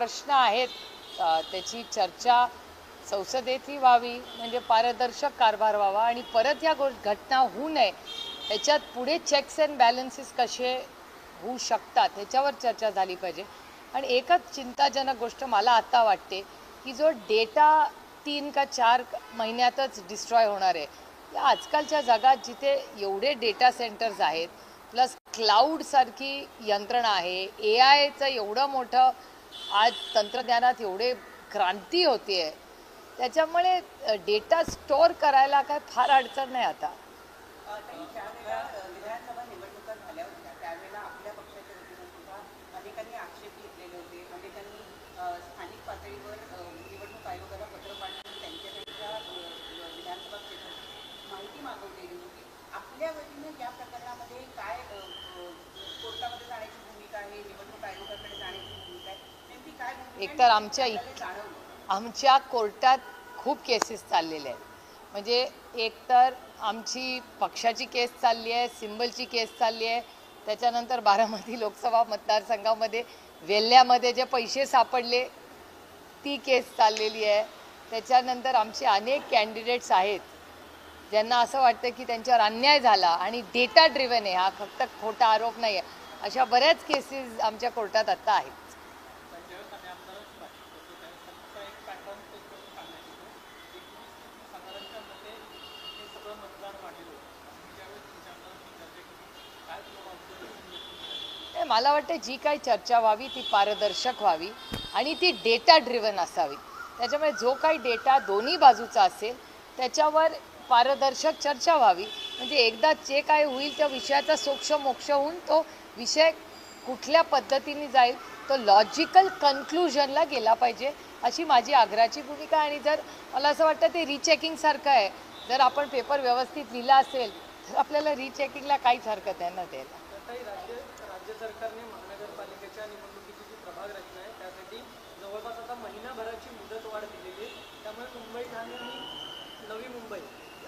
प्रश्न आहेत त्याची चर्चा संसदेतही व्हावी, म्हणजे पारदर्शक कारभार व्हावा आणि परत या घटना होऊ नये त्याच्यात पुढे चेक्स अँड बॅलन्सेस कसे होऊ शकतात ह्याच्यावर चर्चा झाली पाहिजे. आणि एकच चिंताजनक गोष्ट मला आता वाटते की जो डेटा 3 का 4 महिन्यातच डिस्ट्रॉय होणार आहे. या आजकालच्या जगात जिथे एवढे डेटा सेंटर्स आहेत, प्लस क्लाउड सारखी यंत्रणा आहे, AI चं एवढं मोठं आज तंत्रज्ञानात एवढे क्रांती होते आहे, त्याच्यामुळे डेटा स्टोअर करायला काय फार अडचण नाही आता. विधानसभा निवडणुका झाल्या होत्या त्यावेळेला आपल्या पक्षाच्या वतीने सुद्धा अनेकांनी आक्षेप घेतलेले होते. अनेकांनी स्थानिक पातळीवर निवडणूक आयोगाला पत्र पाठवून त्यांच्या विधानसभा क्षेत्रात माहिती मागवलेली होती. आपल्या वतीनं या प्रकरणामध्ये काय कोर्टामध्ये जाण्याची भूमिका आहे, निवडणूक आयोगाकडे जाण्याची भूमिका आहे, नेमकी काय भूमिका? एकतर आमच्या कोर्टात खूप केसेस चाललेल्या आहेत. म्हणजे एकतर आमची पक्षाची केस चालली आहे, सिंबलची केस चालली आहे, त्याच्यानंतर बारामती लोकसभा मतदारसंघामध्ये वेल्ह्यामध्ये जे पैसे सापडले ती केस चाललेली आहे. त्याच्यानंतर आमचे अनेक कॅन्डिडेट्स आहेत ज्यांना असं वाटतं की त्यांच्यावर अन्याय झाला आणि डेटा ड्रिव्हन आहे, हा फक्त खोटा आरोप नाही आहे. अशा बऱ्याच केसेस आमच्या कोर्टात आता आहेत. मला वाटतं जी काही चर्चा व्हावी ती पारदर्शक व्हावी आणि ती डेटा ड्रिव्हन असावी. त्याच्यामुळे जो काही डेटा दोन्ही बाजूचा असेल त्याच्यावर पारदर्शक चर्चा व्हावी. म्हणजे एकदा जे काय होईल त्या विषयाचा सोक्ष मोक्ष होऊन तो विषय कुठल्या पद्धतीने जाईल तो लॉजिकल कन्क्लुजनला गेला पाहिजे, अशी माझी आग्रहाची भूमिका. आणि जर मला असं वाटतं ते रिचेकिंगसारखं आहे, जर आपण पेपर व्यवस्थित लिहिला असेल तर आपल्याला रिचेकिंगला काहीच हरकत आहे ना द्यायला. राज्य सरकारने महानगरपालिकेच्या निवडणुकीची जी प्रभाग रचना आहे त्यासाठी जवळपास आता महिनाभराची मुदतवाढ दिलेली आहे. त्यामुळे मुंबई ठाणे आणि नवी मुंबई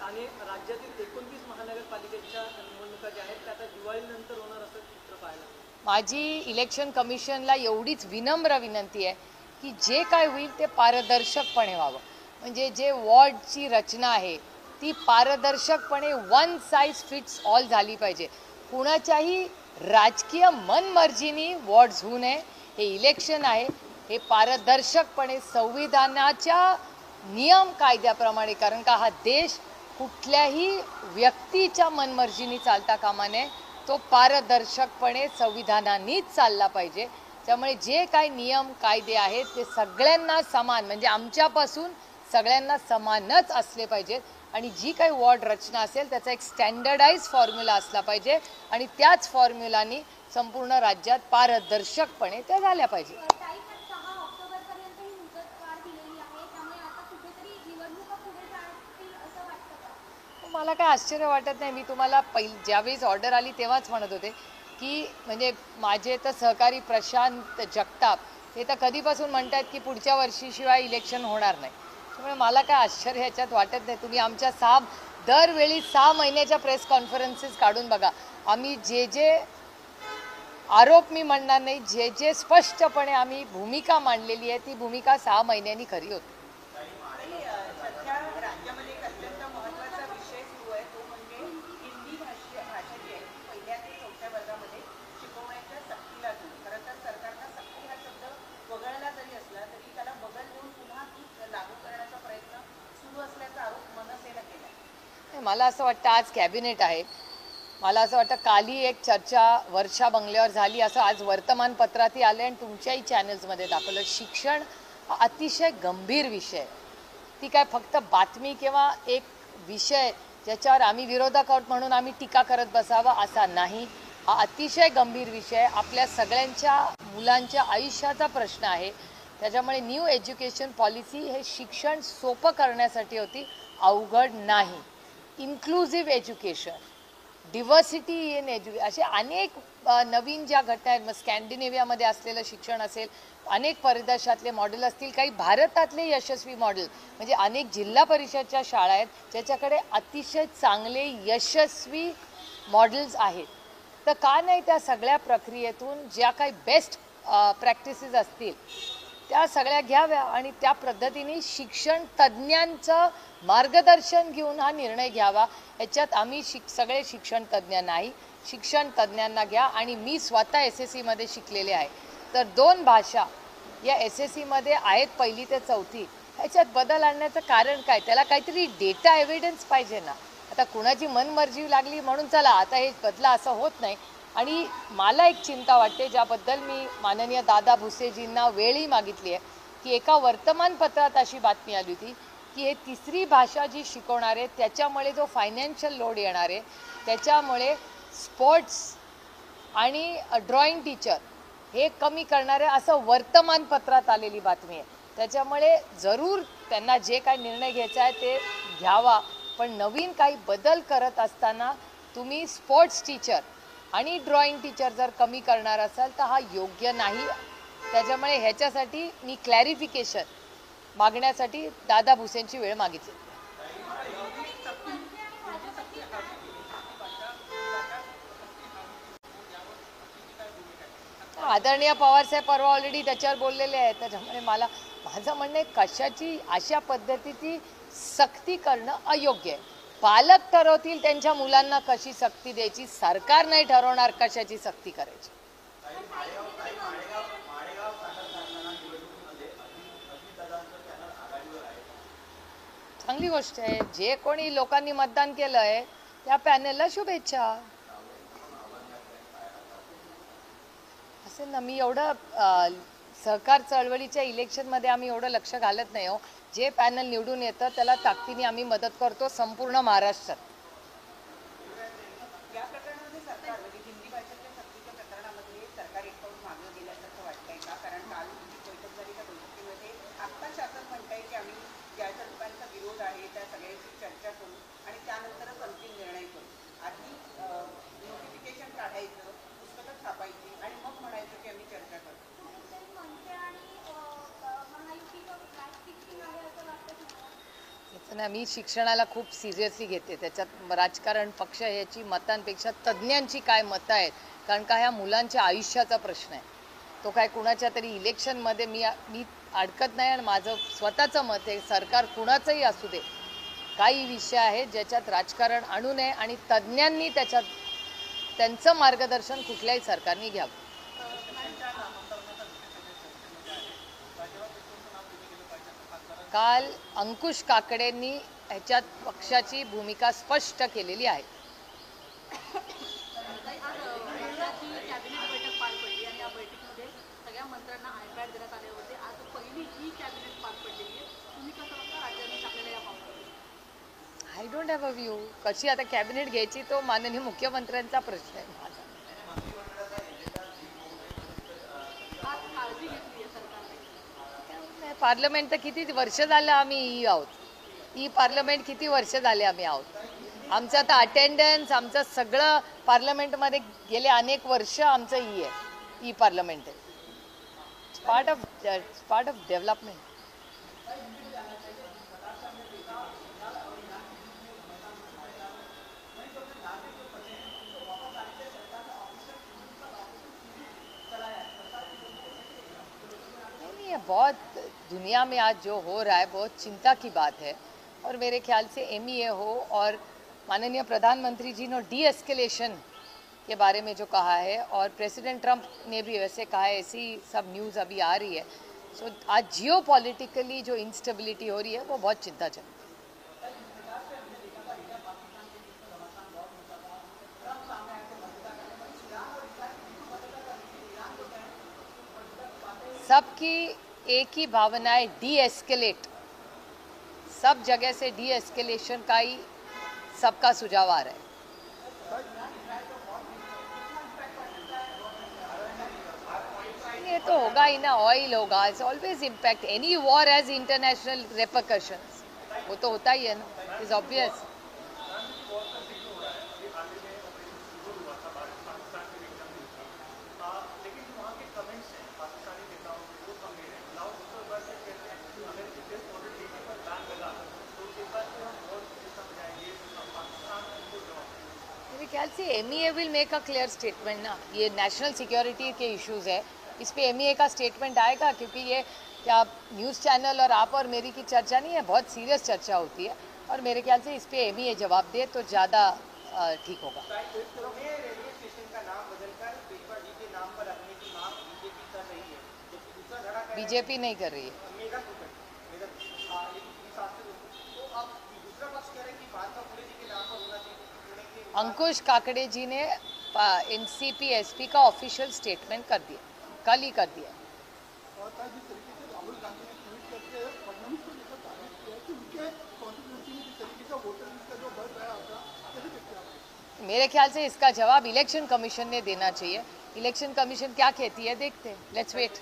आणि राज्यातील 29 महानगरपालिकेच्या निवडणुका ज्या आहेत त्या आता दिवाळीनंतर होणार असं चित्र पाहायला. माझी इलेक्शन कमिशनला एवढीच विनम्र विनंती आहे की जे काय होईल ते पारदर्शकपणे व्हावं. म्हणजे जे वॉर्डची रचना आहे ती पारदर्शकपणे वन साईज फिट्स ऑल झाली पाहिजे. कुणाच्याही राजकीय मनमर्जीनी वॉर्ड्स होऊ नये. हे इलेक्शन आहे, हे पारदर्शकपणे संविधानाच्या नियम कायद्याप्रमाणे, कारण का हा देश कुठल्याही व्यक्तीच्या मनमर्जीनी चालता कामा नये, तो पारदर्शकपणे संविधानानेच चालला पाहिजे. त्यामुळे जे काही नियम कायदे आहेत ते सगळ्यांना समान, म्हणजे आमच्यापासून सगळ्यांना समानच असले पाहिजेत. आणि जी काही वॉर्ड रचना असेल त्याचा एक स्टँडर्डाइज फॉर्म्युला असला पाहिजे आणि त्याच फॉर्म्युलानी संपूर्ण राज्यात पारदर्शकपणे त्या झाल्या पाहिजे. मला काय आश्चर्य वाटत नाही. मी तुम्हाला ज्यावेळेस ऑर्डर आली तेव्हाच म्हणत होते की म्हणजे माझे तर सहकारी प्रशांत जगताप हे तर कधीपासून म्हणतात की पुढच्या वर्षीशिवाय इलेक्शन होणार नाही. त्यामुळे मला काय आश्चर्य ह्याच्यात वाटत नाही. तुम्ही आमच्या दरवेळी 6 महिन्याच्या प्रेस कॉन्फरन्सेस काढून बघा. आम्ही जे आरोप मी म्हणणार नाही, जे स्पष्टपणे आम्ही भूमिका मांडलेली आहे ती भूमिका 6 महिन्यांनी खरी होती. मला असं वाटतं आज कॅबिनेट आहे. मला असं वाटतं कालही एक चर्चा वर्षा बंगल्यावर झाली, असं आज वर्तमानपत्रातही आलं आणि तुमच्याही चॅनल्समध्ये दाखवलं. शिक्षण हा अतिशय गंभीर विषय. ती काय फक्त बातमी किंवा एक विषय ज्याच्यावर आम्ही विरोधक आहोत म्हणून आम्ही टीका करत बसावा असा नाही. हा अतिशय गंभीर विषय आपल्या सगळ्यांच्या मुलांच्या आयुष्याचा प्रश्न आहे. त्याच्यामुळे न्यू एज्युकेशन पॉलिसी हे शिक्षण सोपं करण्यासाठी होती, अवघड नाही. इन्क्लुझिव्ह एज्युकेशन, डिव्हर्सिटी इन एज्युकेशन, असे अनेक नवीन ज्या घटना आहेत. मग स्कॅन्डिनेव्हियामध्ये असलेलं शिक्षण असेल, अनेक परदेशातले मॉडेल असतील, काही भारतातले यशस्वी मॉडेल, म्हणजे अनेक जिल्हा परिषदच्या शाळा आहेत ज्याच्याकडे अतिशय चांगले यशस्वी मॉडेल्स आहेत. तर का नाही त्या सगळ्या प्रक्रियेतून ज्या काही बेस्ट प्रॅक्टिसेस असतील त्या सगळ्या घ्याव्या आणि त्या पद्धतीने शिक्षण तज्ज्ञांचं मार्गदर्शन घेऊन हा निर्णय घ्यावा. याच्यात आम्ही सगळे शिक्षण तज्ज्ञ नाही, शिक्षण तज्ज्ञांना घ्या. आणि मी स्वतः SSC मध्ये शिकलेले आहे, तर 2 भाषा या SSC मध्ये आहेत, 1ली ते 4थी. ह्याच्यात बदल आणण्याचं कारण काय? त्याला काहीतरी डेटा एव्हिडन्स पाहिजे ना. आता कुणाची मनमर्जी लागली म्हणून चला आता हे बदला, असं होत नाही. आणि मला एक चिंता वाटते, ज्याबद्दल मी माननीय दादा भुसेजींना वेळही मागितली आहे, की एका वर्तमानपत्रात अशी बातमी आली होती की हे 3री भाषा जी शिकवणार आहे त्याच्यामुळे जो फायनान्शियल लोड येणार आहे, त्याच्यामुळे स्पोर्ट्स आणि ड्रॉइंग टीचर हे कमी करणार आहे, असं वर्तमानपत्रात आलेली बातमी आहे. त्याच्यामुळे जरूर त्यांना जे काही निर्णय घ्यायचा आहे ते घ्यावा, पण नवीन काही बदल करत असताना तुम्ही स्पोर्ट्स टीचर आणि ड्रॉइंग टीचर जर कमी करणार असाल तर हा योग्य नाही. त्याच्यामुळे ह्याच्यासाठी मी क्लॅरिफिकेशन मागण्यासाठी दादा भुसेंची वेळ मागितली. आदरणीय पवारसाहेब परवा ऑलरेडी त्याच्यावर बोललेले आहेत. त्याच्यामुळे माझं म्हणणं आहे, कशाची अशा पद्धतीची सक्ती करणं अयोग्य आहे. पालक ठरवतील त्यांच्या मुलांना कशी सक्ती द्यायची, सरकार नाही ठरवणार कशाची सक्ती करायची. चांगली गोष्ट आहे. जे कोणी लोकांनी मतदान केलं आहे त्या पॅनलला शुभेच्छा. असेल ना, मी एवढं सहकार चळवळीच्या इलेक्शनमध्ये आम्ही एवढं लक्ष घालत नाही हो. जे पॅनल निवडून येतं त्याला ताकदीने आम्ही मदत करतो संपूर्ण महाराष्ट्रात. या प्रकरणामध्ये सरकार म्हणजे हिंदी भाषेच्या सक्तीच्या प्रकरणामध्ये सरकार एक पाऊल मागे गेल्यासारखं वाटतंय का? कारण काल जी बैठक झाली त्या बैठकीमध्ये आत्ता शासन म्हणतंय की आम्ही ज्या ज्या लोकांचा विरोध आहे त्या सगळ्यांची चर्चा करू आणि त्यानंतरच अंतिम निर्णय करू. आधी नोटिफिकेशन काढायचं, पुस्तकं छापायची आणि मग म्हणायचं की आम्ही चर्चा करतो. ना, मी शिक्षणाला खूप सिरियसली घेते. त्याच्यात राजकारण पक्ष ह्याची मतांपेक्षा तज्ज्ञांची काय मतं आहेत, कारण का ह्या मुलांच्या आयुष्याचा प्रश्न आहे. तो काय कुणाच्या तरी इलेक्शनमध्ये मी अडकत नाही. आणि माझं स्वतःचं मत आहे, सरकार कुणाचंही असू दे, काही विषय आहेत ज्याच्यात राजकारण आणू नये आणि तज्ज्ञांनी त्याच्यात त्यांचं मार्गदर्शन कुठल्याही सरकारने घ्यावं. काल अंकुश काकडेंनी ह्याच्यात पक्षाची भूमिका स्पष्ट केलेली आहे. I don't have a view. कशी आता कॅबिनेट घ्यायची तो माननीय मुख्यमंत्र्यांचा प्रश्न आहे. माझा पार्लमेंट तर किती वर्ष झालं आम्ही आहोत. पार्लमेंट किती वर्ष झाले आम्ही आहोत. आमचं आता अटेंडन्स, आमचं सगळं पार्लमेंटमध्ये गेले अनेक वर्ष आमचं आहे. पार्लमेंट आहे. Part of development. बहुत दुनिया में आज जो हो रहा है बहुत चिंता की बात है. और मेरे ख्याल से MEA हो और माननीय प्रधानमंत्री जी ने डी-एस्केलेशन के बारे में जो कहा है और प्रेसिडेंट ट्रंप ने भी वैसे कहा है, ऐसी सब न्यूज़ अभी आ रही है. सो आज जियो पॉलिटिकली जो इंस्टेबिलिटी हो रही है वो बहुत चिंताजनक है. सबकी एक ही भावना है, डी-एस्केलेट. सब जगह से डी-एस्केलेशन का ही सबका सुझाव आ रहा है. ये तो होगा ही ना. ऑयल होगा, it's always impact. Any war has international repercussions. वो तो होता ही है ना, इट इज ऑब्वियस. ख्याल से MEA will make a clear statement ना. ये नेशनल सिक्योरिटी के इश्यूज है, इस पे MEA का स्टेटमेंट आएगा, क्योंकि ये क्या न्यूज़ चैनल और आप और मेरी की चर्चा नहीं है, बहुत सीरियस चर्चा होती है और मेरे ख्याल से इस पे एमी जवाब दे तो ज़्यादा ठीक होगा। रेलवे स्टेशन का नाम बदलकर पेशवा जी के नाम पर रखने की मांग बीजेपी कर रही है, जबकि दूसरा धड़ा कह रहा है बीजेपी नहीं कर रही है। मेगा फुकट मेगा लेकिन इस हिसाब से तो अब दूसरा पक्ष कह रहे हैं कि महात्मा फुले जी के नाम पर होना चाहिए। अंकुश काकड़े जी ने एनसीपी एसपी का ऑफिशियल स्टेटमेंट कर दिया, कल ही कर दिया। और जिस तरीके से राहुल गांधी ने ट्वीट करके फडणवीस को लेकर तारीफ किया कि उनके कॉन्स्टिट्यूंसी में जिस तरीके का वोटर लिस्ट का जो बढ़ रहा था, कैसे देखते हैं आप? मेरे ख्याल से इसका जवाब इलेक्शन कमीशन ने देना चाहिए। इलेक्शन कमीशन क्या कहती है देखते हैं, लेट्स वेट।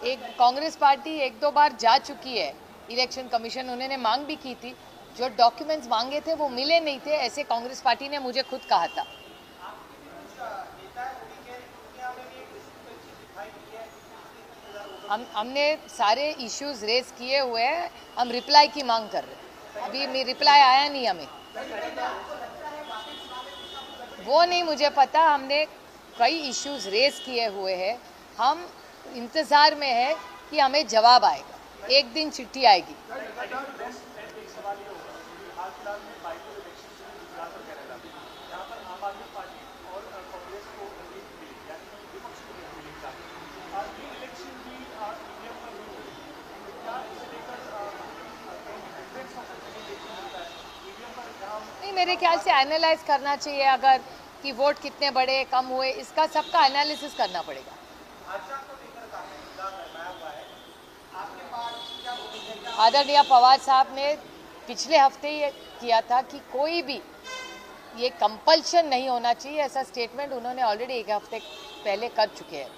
एक कांग्रेस पार्टी एक दो बार जा चुकी है इलेक्शन कमीशन, उन्होंने मांग भी की थी, जो डॉक्यूमेंट्स मांगे थे वो मिले नहीं थे, ऐसे कांग्रेस पार्टी ने मुझे खुद कहा था। हमने सारे इश्यूज रेज किए हुए हैं, हम रिप्लाई की मांग कर रहे हैं, अभी रिप्लाई आया नहीं हमें, वो नहीं मुझे पता। हमने कई इश्यूज रेज किए हुए हैं, हम इंतज़ार में है कि हमें जवाब आएगा, एक दिन चिट्ठी आएगी। नहीं, मेरे ख्याल से एनालाइज करना चाहिए अगर कि वोट कितने बड़े कम हुए, इसका सबका एनालिसिस करना पड़ेगा। आदरणीय पवार साहब ने पिछले हफ्ते ही किया था कि कोई भी ये कंपल्शन नहीं होना चाहिए, ऐसा स्टेटमेंट उन्होंने ऑलरेडी एक हफ्ते पहले कर चुके हैं।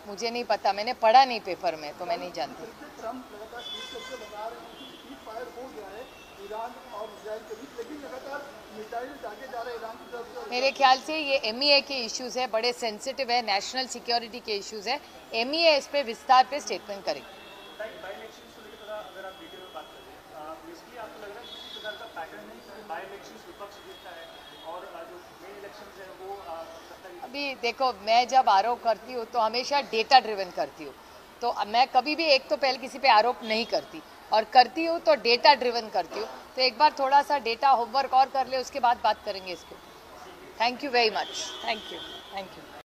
मुझे नहीं पता, मैंने पढ़ा नहीं पेपर में, तो मैं नहीं जानती। ट्रम्प लगातार ट्वीट करके बता रहे हैं कि सीज फायर हो गया है ईरान और इजराइल के बीच, लेकिन लगातार मिसाइल दागे जा रहे हैं ईरान की तरफ से। मेरे ख्याल से ये एमईए के इश्यूज है, बड़े सेंसिटिव है, नेशनल सिक्योरिटी के इश्यूज है, एमईए इस पे विस्तार पे स्टेटमेंट करेगी। अभी देखो, मैं जब आरोप करती हूँ तो हमेशा डेटा ड्रिवन करती हूँ, तो मैं कभी भी एक तो पहले किसी पे आरोप नहीं करती, और करती हूँ तो डेटा ड्रिवन करती हूँ। तो एक बार थोड़ा सा डेटा होमवर्क और कर ले, उसके बाद बात करेंगे इसको। Thank you very much, thank you.